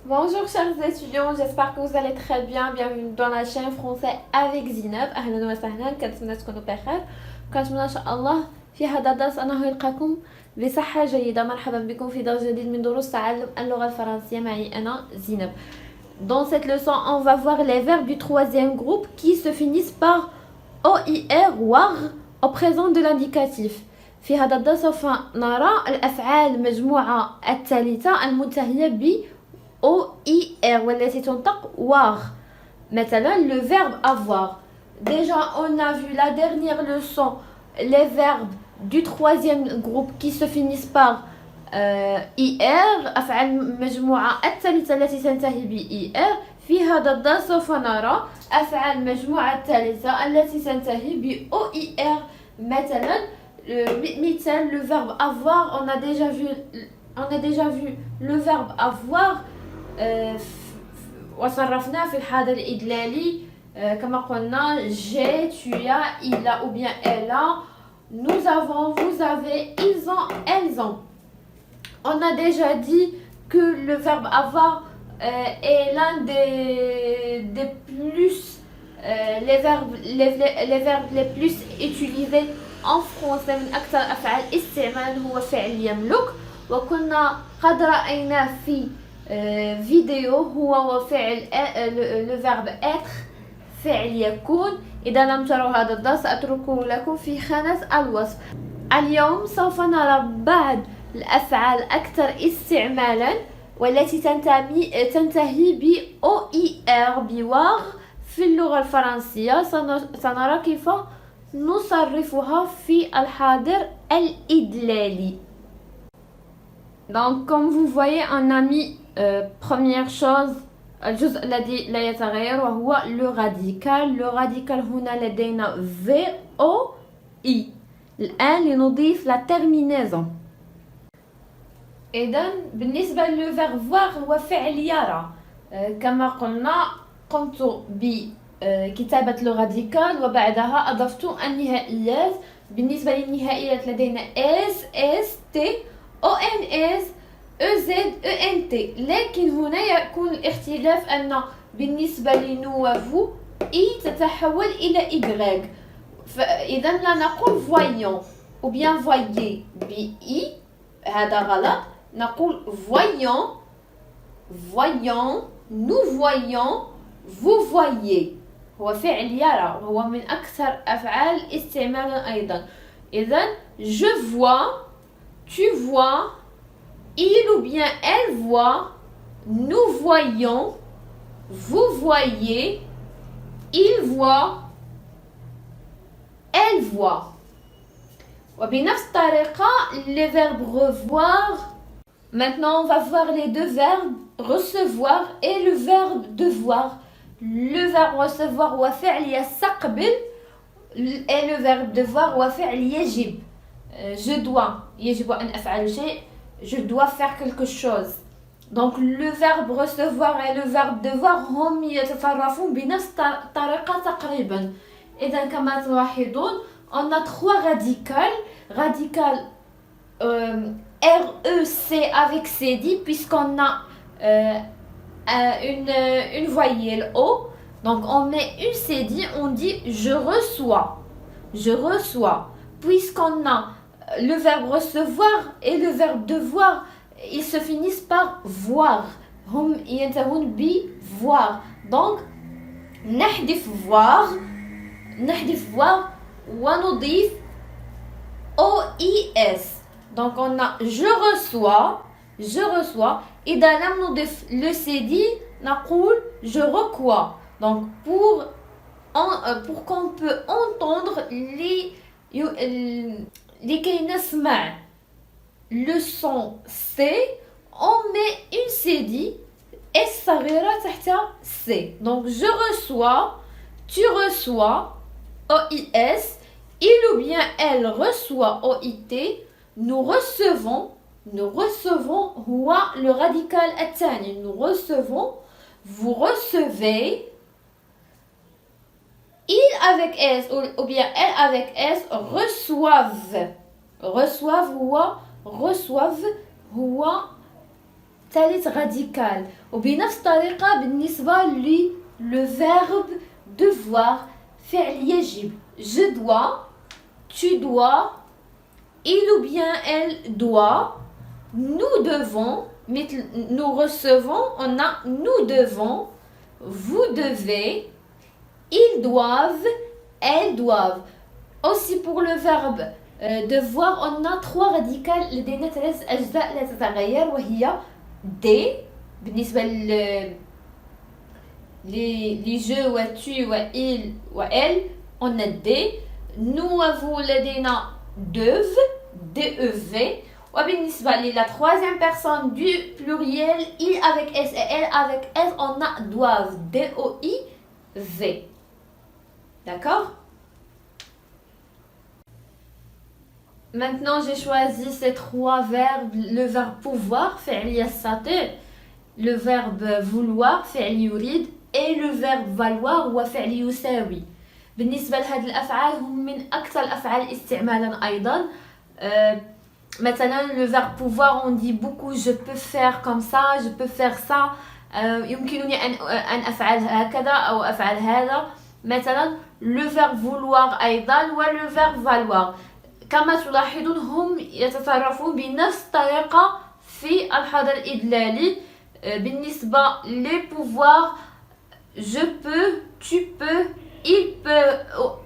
Bonjour chers étudiants, j'espère que vous allez très bien. Bienvenue dans la chaîne français avec زينب. أهلا وسهلا، كنتمنى تكونوا بخير. كنتمنى إن شاء الله في هذا الدرس أنه يلقاكم بصحة جيدة. مرحبا بكم في درس جديد من دروس تعلم اللغة الفرنسية معي أنا زينب. Dans cette leçon, on va voir les verbes du troisième groupe qui se finissent par OIR war au présent de l'indicatif. في هذا الدرس سوف نرى الأفعال المجموعة الثالثة المنتهية ب OIR والتي تنطق war. Maintenant, le verbe avoir. Déjà, on a vu la dernière leçon les verbes du troisième groupe qui se finissent par IR. أفعال المجموعة الثالثة التي تنتهي ب IR. في هذا الدرس سوف نرى أفعال المجموعة الثالثة التي تنتهي ب OIR. مثلا مثال le verbe avoir, on a déjà vu le verbe avoir. وصرفناه في الحاضر الإدلالي كما قلنا j'ai, tu as, il a ou bien elle a, nous avons, vous avez, ils ont, elles ont. On a déjà dit que le verbe avoir est l'un des plus les verbes les plus utilisés en français. من أكثر أفعال استعمالا هو فعل يملك، وكنا قد رأيناه في فيديو هو وفعل le verbe être فعل يكون. إذا لم تروا هذا الدرس أتركه لكم في خانة الوصف. اليوم سوف نرى بعض الأفعال أكثر استعمالا والتي تنتهي ب OIR بوار في اللغة الفرنسية. سنرى كيف نصرفها في الحاضر الإدلالي. Donc comme vous voyez, on a mis première chose الجزء الذي لا يتغير وهو le radical. le radical هنا لدينا VOI. الآن لنضيف la terminaison. إذن بالنسبة للverbe voir هو فعل يرى. كما قلنا قمت بكتابة le radical وبعدها أضفت النهائيات. بالنسبة للنهائيات لدينا S, ST, ONS, EZ, ENT. لكن هنا يكون الاختلاف أن بالنسبة لنو وفو I تتحول إلى Y. فإذا لا نقول voyons ou bien voyez بI، هذا غلط. نقول voyons، voyons، nous voyons، vous voyez. هو فعل يرى وهو من أكثر أفعال استعمالا أيضا. إذا je vois، tu vois، il ou bien elle voit، nous voyons، vous voyez، il voit، elle voit. وبنفس الطريقة les verbes revoir. Maintenant on va voir les deux verbes recevoir et le verbe devoir. Le verbe recevoir هو فعل يستقبل et le verbe devoir هو فعل يجب. Je dois، يجب أن أفعل شيء، je dois faire quelque chose. Donc le verbe recevoir et le verbe devoir هم يتصرفون بنفس الطريقة تقريبا. إذا كما تلاحظون on a trois radicales. Radical REC avec CD puisqu'on a une voyelle O. Donc on met une CD, on dit je reçois. Je reçois. Puisqu'on a le verbe recevoir et le verbe devoir, ils se finissent par voir. هم ينتهون ب voir. Donc نحذف voir ونضيف OIS. Donc on a je reçois. إذا لم نضيف le CD نقول je reçois. Donc pour qu'on peut entendre لكي نسمع le son C, on met une CD S صغيرة تحت C. Donc je reçois, tu reçois OIS, il ou bien elle reçoit OIT, nous recevons هو le radical الثاني. Nous recevons, vous recevez, il avec S ou bien elle avec S reçoivent هو ثالث radical. وبنفس الطريقة بالنسبة le verbe devoir فعل يجب. Je dois, tu dois, il ou bien elle doit, nous devons, nous recevons, on a nous devons, vous devez, ils doivent, elles doivent. Aussi pour le verbe devoir on a 3 radicales لدينا 3 أجزاء لا تتغير وهي des بالنسبة les je و tu و il و elle on a des. nous و vous لدينا dev dev. وبالنسبة la troisième personne du pluriel il avec s et elle avec s on a doivent doiv. D'accord? Maintenant, j'ai choisi ces 3 verbes, le verbe pouvoir, فعل يستطيع, le verbe vouloir, فعل يريد, et le verbe valoir هو فعل يساوي. بالنسبة لهذه الأفعال هم من أكثر الأفعال استعمالا أيضا. مثلا le verbe pouvoir on dit beaucoup je peux faire comme ça, je peux faire ça, يمكنني أن أفعل هكذا أو أفعل هذا. مثلا le verbe vouloir أيضا le verbe valoir كما تلاحظون هم يتصرفون بنفس الطريقة في الحضر الإدلالي. بالنسبة les pouvoirs je peux, tu peux, il peut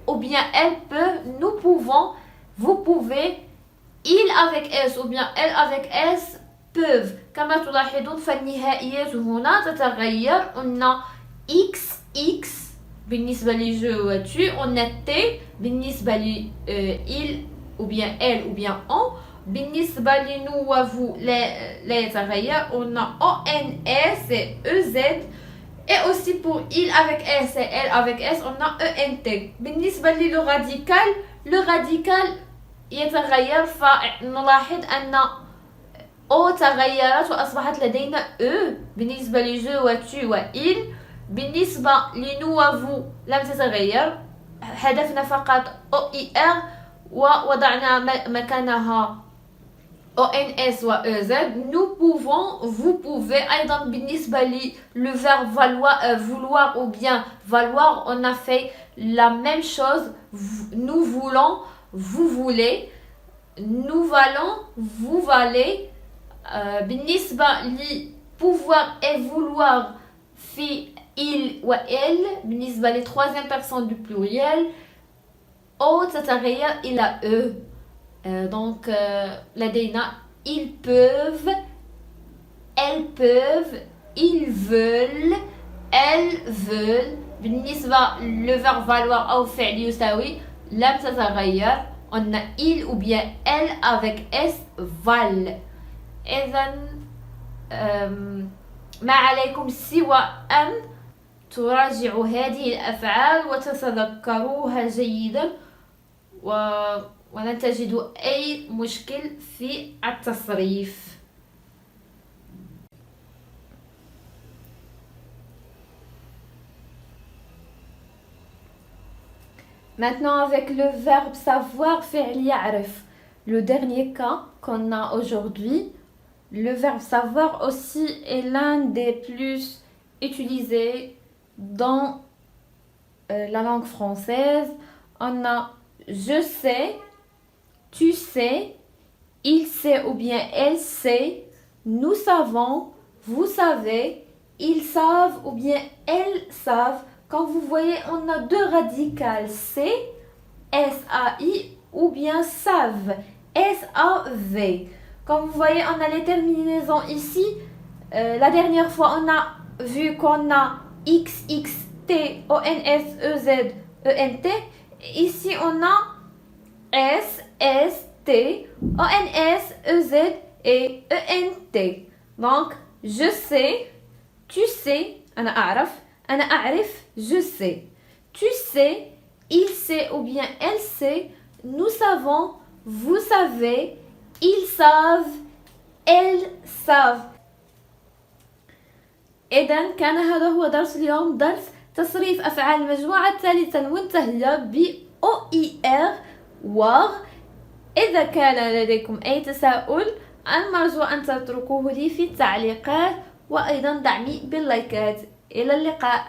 ou bien elle peut, nous pouvons, vous pouvez, il avec s ou bien elle avec s peuvent. كما تلاحظون فالنهائيات هنا تتغير. on a x x بالنسبة لي je و tu, on a t بالنسبة لي il ou bien elle ou bien on. بالنسبة لي nous و vous لا يتغير. on a ons et ez. Et aussi pour il avec s et elle avec s on a ent. بالنسبة لي le radical يتغير. فنلاحظ أن او تغيرت وأصبحت لدينا e بالنسبة لي je و tu و il. بالنسبة لي nous و vous لم تتغير. حذفنا فقط oir ووضعنا مكانها ons و ez. nous pouvons, vous pouvez. أيضا بالنسبة لي le verbe vouloir ou bien valoir on a fait la même chose. nous voulons, vous voulez, nous valons, vous valez. بالنسبة لي pouvoir et vouloir في il و elle بالنسبة لي troisième personne du pluriel او تتغير إلى e. donc لدينا ils peuvent, elles peuvent, ils veulent, elles veulent. بالنسبة le verbe valoir أو فعل يساوي لم تتغير. on a il ou bien elle avec s valent. إذن ما عليكم سوى أن تراجعوا هذه الأفعال وتتذكروها جيدا ولن تجدوا أي مشكل في التصريف. Maintenant avec le verbe savoir فعل يعرف, le dernier cas qu'on a aujourd'hui. Le verbe savoir aussi est l'un des plus utilisés dans la langue française. On a je sais, tu sais, il sait ou bien elle sait, nous savons, vous savez, ils savent ou bien elles savent. Comme vous voyez, on a 2 radicales, c, s-a-i ou bien savent, s-a-v. Comme vous voyez, on a les terminaisons ici. La dernière fois, on a vu qu'on a x, x, t, o, n, s, e, z, e, n, t. Ici, on a s, s, t, o, n, s, e, z et e, n, t. Donc, je sais, tu sais, أنا أعرف, je sais. Tu sais, il sait ou bien elle sait, nous savons, vous savez, ils savent, elles savent. إذن كان هذا هو درس اليوم, درس تصريف أفعال المجموعة الثالثة المنتهية ب OER war. إذا كان لديكم أي تساؤل المرجو أن تتركوه لي في التعليقات. وأيضا دعمي باللايكات. إلى اللقاء.